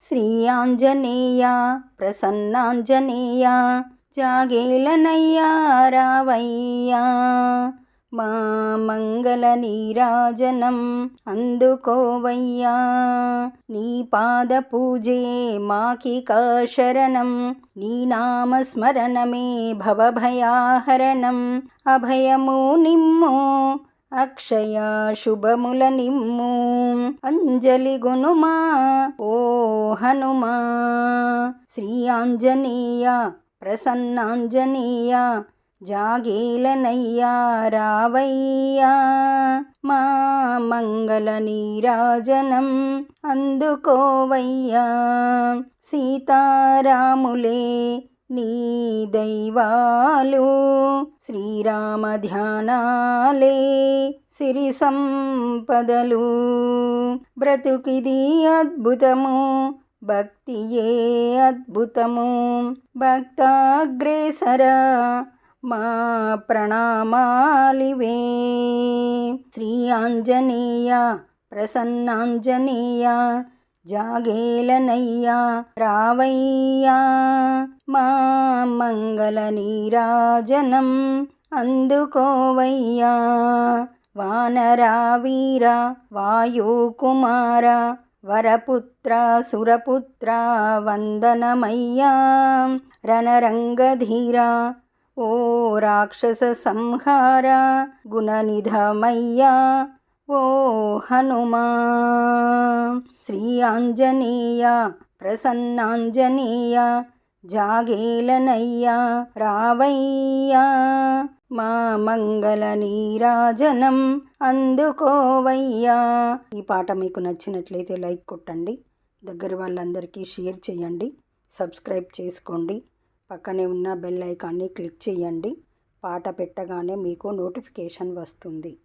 శ్రీ ఆంజనేయ ప్రసన్నాంజనేయ జాగేలనయ్యా రావయ్యా మా మంగళ నీరాజనం అందుకోవయ్యా నీ పాద పూజే మాకిక శరణం నీ నామస్మరణమే భవభయాహరణం అభయము నిమ్ము అక్షయ శుభముల నిమ్ము అంజలి గునుమా ఓ హనుమా శ్రీ ఆంజనేయ ప్రసన్నాంజనేయ జాగేలనయ్యా రావయ్యా మా మంగళ నీరాజనం అందుకోవయ్యా సీతారాములే నీ దైవాలు శ్రీరామ ధ్యానాలే సిరి సంపదలు బ్రతుకిది అద్భుతము భక్తియే అద్భుతము భక్తాగ్రేసర మా ప్రణామాలివే శ్రీ ఆంజనేయ ప్రసన్నాంజనేయ జాగేలనయ్యా రావయ్యా మా మంగళ నీరాజనం అందుకోవయ్యా వానరా వీర వాయుకుమార వరపుత్ర సురపుత్ర వందనమయ్యా రణరంగధీర ఓ రాక్షస సంహార గుణనిధమయ్యా ఓ హనుమా శ్రీ ఆంజనేయ ప్రసన్నాంజనేయ జాగేలనయ్యా రావయ్యా మా మంగళ నీరాజనం అందుకోవయ్యా. ఈ పాట మీకు నచ్చినట్లయితే లైక్ కొట్టండి, దగ్గర వాళ్ళందరికీ షేర్ చేయండి, సబ్స్క్రైబ్ చేసుకోండి, పక్కనే ఉన్న బెల్ ఐకాన్ని క్లిక్ చేయండి. పాట పెట్టగానే మీకు నోటిఫికేషన్ వస్తుంది.